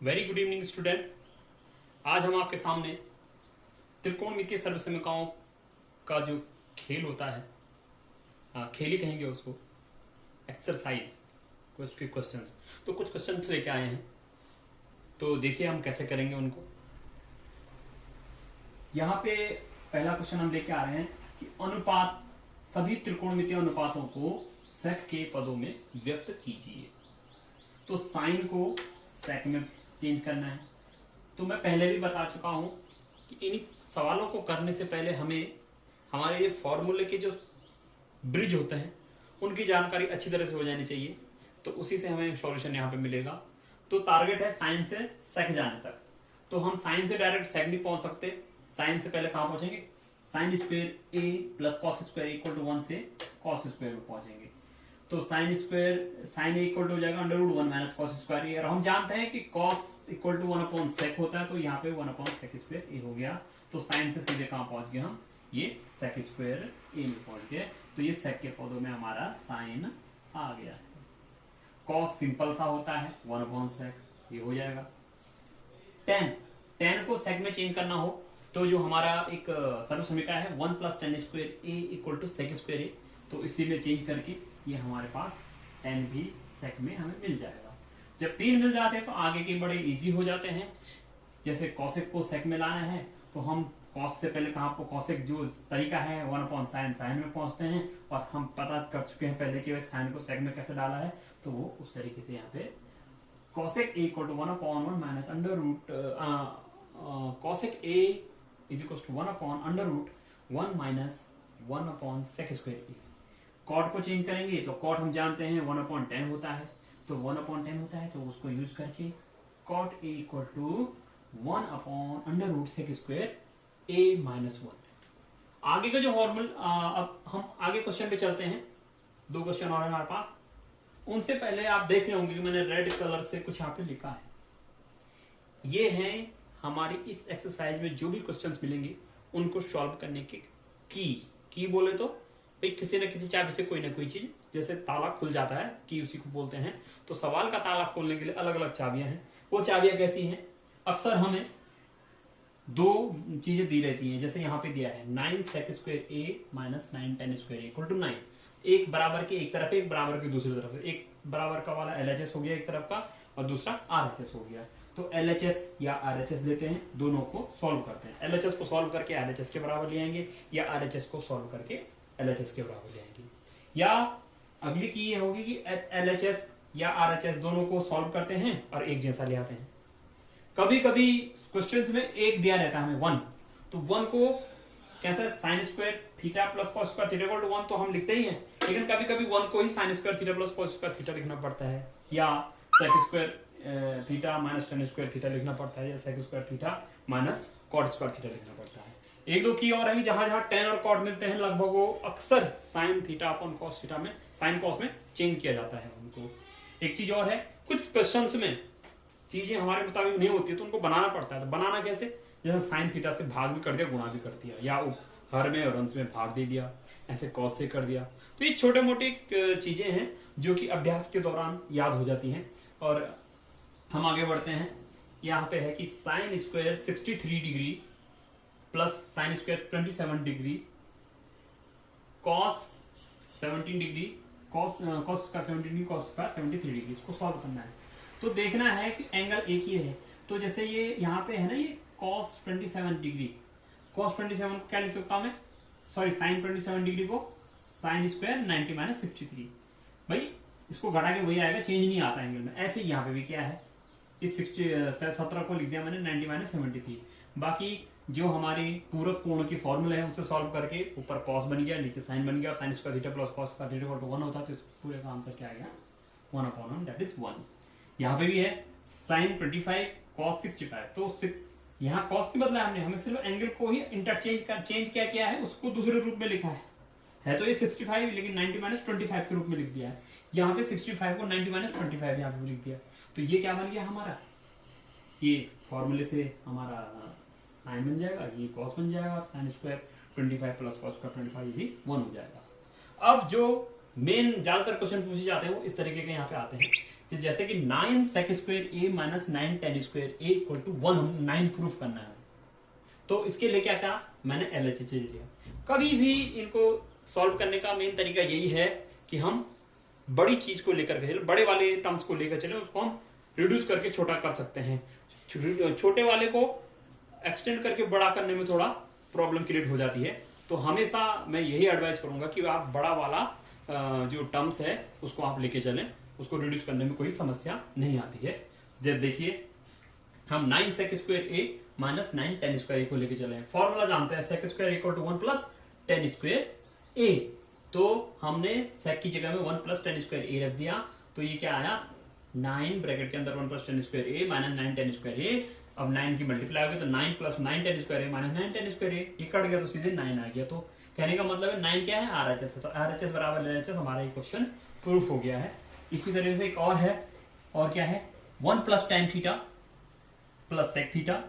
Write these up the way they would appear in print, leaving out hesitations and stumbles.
Very good evening student. आज हम आपके सामने त्रिकोणमितीय सर्वसमीकरणों का जो खेल होता है, खेल ही कहेंगे उसको, एक्सरसाइज क्वेश्चन। तो कुछ क्वेश्चन लेके आए हैं, तो देखिए हम कैसे करेंगे उनको। यहाँ पे पहला क्वेश्चन हम लेके आ रहे हैं कि अनुपात, सभी त्रिकोणमितीय अनुपातों को सेक के पदों में व्यक्त कीजिए। तो साइन को सेक में चेंज करना है। तो मैं पहले भी बता चुका हूं कि इन सवालों को करने से पहले हमें हमारे ये फॉर्मूले के जो ब्रिज होते हैं उनकी जानकारी अच्छी तरह से हो जानी चाहिए, तो उसी से हमें सॉल्यूशन यहाँ पे मिलेगा। तो टारगेट है साइन से सेक जाने तक। तो हम साइन से डायरेक्ट सेक नहीं पहुंच सकते, साइन से पहले कहां पहुंचेंगे? Sine square A plus cos square equal to 1 से कॉस स्क्वायर में पहुंचेंगे। तो sine square sine A equal to हो जाएगा under root 1 minus cos square. और हम जानते हैं कि cos equal to 1 upon sec होता है, तो यहाँ पे 1 अपॉन सेक स्क्वायर ए हो गया। तो साइन से सीधे कहां पहुंच गए हम? ये सेक स्क्वायर ए में पहुंच गए। तो ये सेक के पदों में हमारा साइन आ गया है। कॉस सिंपल सा होता है 1 अपॉन सेक, ये हो जाएगा। टेन को सेक में चेंज करना हो तो जो हमारा एक सर्वसमीकरण है 1 plus tan square A equal to sec square A, तो इसी में चेंज करके ये हमारे पास टेन भी सेक में हमें मिल जाएगा। जब 3 मिल जाते हैं तो आगे के बड़े इजी हो जाते हैं। जैसे कॉसेक को सेक में लाना है तो हम कॉस से पहले कहां, कॉसेक जो तरीका है 1 अपॉन साइन, साइन में पहुंचते हैं। और हम पता कर चुके हैं पहले कि साइन को सेक में कैसे डाला है, तो वो उस तरीके से यहाँ पे cosec A equal to 1 upon 1 minus under root cosec A is equal to 1 upon under root 1 minus 1 upon sec square A. Cot को चेंज करेंगे तो कॉट हम जानते हैं 1 अपॉन 10 होता है, तो 1 अपॉन 10 होता है, तो उसको यूज करके cot A equal to 1 upon under root sec square A minus 1। आगे का जो फॉर्मूल, अब हम आगे क्वेश्चन पे चलते हैं। 2 क्वेश्चन और हमारे पास। उनसे पहले आप देख रहे होंगे कि मैंने रेड कलर से कुछ यहाँ पे लिखा है। ये है हमारी इस एक्सरसाइज में जो भी क्वेश्चंस मिलेंगे उनको सॉल्व करने के की बोले तो भाई किसी न किसी चाबी से कोई ना कोई चीज, जैसे ताला खुल जाता है की उसी को बोलते हैं, तो सवाल का ताला खोलने के लिए अलग अलग चाबियां हैं। वो चाबियां कैसी हैं? अक्सर हमें 2 चीजें दी रहती हैं। जैसे यहाँ पे दिया है 9 sec square A minus 9 tan square equal to 9। एक बराबर के एक तरफ, एक बराबर के दूसरी तरफ। एक बराबर का वाला LHS हो गया एक तरफ का, और दूसरा RHS हो गया। तो LHS या RHS लेते हैं, दोनों को सॉल्व करते हैं। LHS को सॉल्व करके RHS के बराबर ले आएंगे, या RHS को सॉल्व करके LHS के बराबर ले आएंगे। या अगली की ये होगी कि LHS या RHS दोनों को सॉल्व करते हैं और एक जैसा ले आते हैं। कभी कभी क्वेश्चंस में एक दिया रहता है हमें 1, तो 1 को कैसे sine square theta plus cos square theta equal to 1 तो हम लिखते ही हैं, लेकिन कभी कभी 1 को ही sine square theta plus cos square theta लिखना पड़ता है, या sec square theta minus tan square theta लिखना पड़ता है, या sec square theta minus cot square theta लिखना पड़ता है। 1-2 की और है जहां जहां टेन और कॉट मिलते हैं लगभग वो अक्सर sine theta upon cos theta में, साइन कॉस में चेंज किया जाता है उनको। एक चीज और है, कुछ क्वेश्चंस में चीजें हमारे मुताबिक नहीं होती है तो उनको बनाना पड़ता है। तो बनाना कैसे? जैसे साइन थीटा से भाग भी कर दिया, गुणा भी कर दिया, या हर में और अंश में भाग दे दिया, ऐसे कॉस से कर दिया। तो ये छोटे मोटे चीजें हैं जो कि अभ्यास के दौरान याद हो जाती हैं। और हम आगे बढ़ते हैं। यहाँ पे है कि sine square 63 degree plus sine square 27 degree cos 17 degree cos का 17 डिग्री कॉस का 73 डिग्री, इसको सॉल्व करना है। तो देखना है कि एंगल एक ही है। तो जैसे ये यहाँ पे है ना, ये cos 27 डिग्री, cos 27 को क्या लिख सकता हूं मैं? सॉरी, sin 27 डिग्री को sin स्क्वायर 90 माइनस 63। भाई इसको घटा के वही आएगा, चेंज नहीं आता एंगल में। ऐसे ही यहाँ पे भी क्या है, इस 17 को लिख दिया मैंने 90 माइनस 73। बाकी जो हमारी पूरक कोण की फॉर्मूला है उससे सॉल्व करके ऊपर cos बन गया, नीचे sin बन गया, और sin square theta plus cos का थीटा इक्वल टू 1 होता है, तो इस पूरे का आंसर क्या आ गया? 1 अपॉन 1 दैट इज 1। यहाँ पे भी है sin 25 cos 65। तो यहाँ cos की बदला हमने सिर्फ एंगल को ही चेंज क्या किया है, उसको दूसरे रूप में लिखा है तो ये 65 लेकिन 90 माइनस 25 के रूप में लिख दिया है। यहाँ पे 65 को 90 माइनस 25 यहाँ पे लिख दिया। तो ये क्या बन गया हमारा? ये फॉर्मूले से हमारा साइन बन जाएगा, ये cos बन जाएगा, साइन स्क्वायर 25 प्लस cos का 25 भी 1 हो जाएगा। अब जो मेन ज्यादातर क्वेश्चन पूछे जाते हैं वो इस तरीके के यहाँ पे आते हैं कि जैसे कि 9 sec square A minus 9 tan square A equal to 9 proof करना है। तो इसके लिए क्या कहा मैंने LHS लिया। कभी भी इनको सॉल्व करने का मेन तरीका यही है कि हम बड़ी चीज को लेकर के बड़े वाले टर्म्स को लेकर चले, उसको हम रिड्यूस करके छोटा कर सकते हैं। छोटे वाले को एक्सटेंड करके बड़ा करने में थोड़ा प्रॉब्लम क्रिएट हो जाती है। तो हमेशा मैं यही एडवाइस करूंगा कि आप बड़ा वाला जो टर्म्स है उसको आप लेके चलें, उसको रिड्यूस करने में कोई समस्या नहीं आती है। जब देखिए हम 9 sec square A minus 9 tan square A को लेके चले, फॉर्मूला जानते हैं sec square equal to 1 plus tan square A. तो हमने sec की जगह में 1 प्लस tan स्क्वायर ए रख दिया, तो ये क्या आया 9 ब्रैकेट के अंदर 1 plus tan square A minus 9 tan square ए। अब 9 की मल्टीप्लाई हो गई तो 9 plus 9 tan square A minus 9 tan square ए, ये कट गया तो सीधे 9 आ गया। तो कहने का मतलब है 9 क्या है RHS है, तो RHS बराबर LHS हमारा ये क्वेश्चन प्रूफ हो गया है। इसी तरीके से एक और है, और क्या है 1 plus tan theta plus sec theta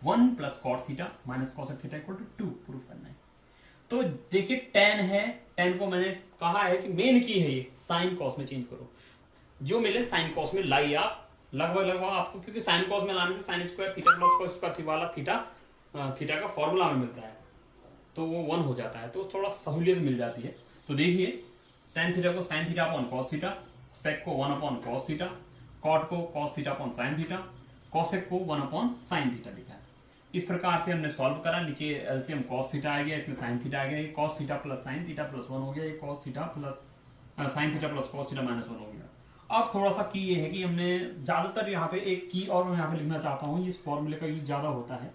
1 plus cot theta minus cosec theta equal to 2 proof करना है। तो देखिए tan है, tan को मैंने कहा है कि मेन की है ये साइन कॉस में चेंज करो, जो मिले साइन कॉस में लाइए आप लगभग आपको, क्योंकि साइन कॉस में लाने से sign square theta plus cos square वाला थीटा का फॉर्मूला में मिलता है, तो वो 1 हो जाता है, तो थोड़ा सहूलियत मिल जाती है। तो देखिए tan थीटा को sine theta upon cos theta, sec को 1 अपॉन कॉस थीटा, cot को cos theta upon sine theta, cosec को 1 अपॉन साइन थीटा लिखा है। इस प्रकार से हमने सॉल्व करा। नीचे एलसीएम cos थीटा आ गया, इसमें sin थीटा आ गया, ये cos theta plus sin theta plus 1 हो गया, ये cos theta plus sin theta plus cos theta minus 1 हो गया। अब थोड़ा सा की ये है कि हमने ज्यादातर यहाँ पे एक की और मैं यहाँ पे लिखना चाहता हूँ, इस फॉर्मूले का यूज ज्यादा होता है,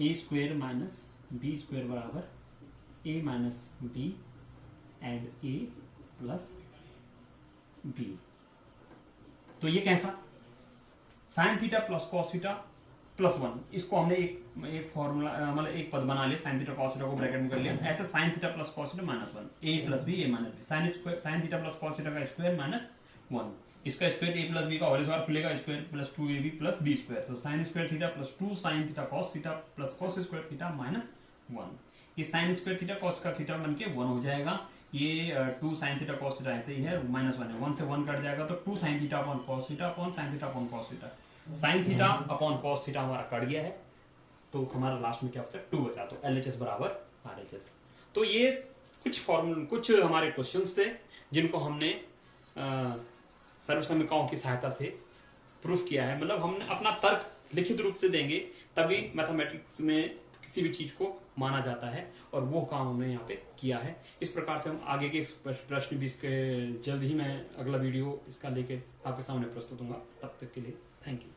A square minus B square बराबर A minus B and A plus B. तो ये कैसा sine theta plus cos theta plus 1, इसको हमने एक फॉर्मूला मतलब एक पद बना लिया, साइन थीटा कॉस थीटा को ब्रैकेट में कर लिया। ऐसे sine theta plus cos theta minus 1 A plus B A minus B, sine theta plus cos theta का स्क्वायर माइनस 1, इसका स्क्वायर ए प्लस बी का होल स्क्वायर खुलेगा square plus 2ab plus B square. तो sine square theta plus 2 sine theta cos theta plus cos square theta minus 1, ये sine square theta cos का theta बन के 1 हो जाएगा। ये 2 साइन थीटा कॉस थीटा ऐसे ही है, माइनस 1 है, 1 से 1 कट जाएगा, तो 2 sine theta upon cos theta upon sine theta upon cos theta, sine theta upon cos theta हमारा कट गया है, तो हमारा लास्ट में क्या बचा 2 बचा, तो LHS बराबर RHS। तो ये कुछ हमारे क्वेश्चंस थे जिनको हमने सर्वसमीकरणों की सहायता से प्रूफ किया है। मतलब हमने अपना तर्क लिखित रूप से देंगे तभी मैथमेटिक्स में किसी भी चीज को माना जाता है, और वो काम हमने यहाँ पे किया है। इस प्रकार से हम आगे के प्रश्न भी इसके जल्द ही मैं अगला वीडियो इसका लेके आपके सामने प्रस्तुत होगा। तब तक के लिए थैंक यू।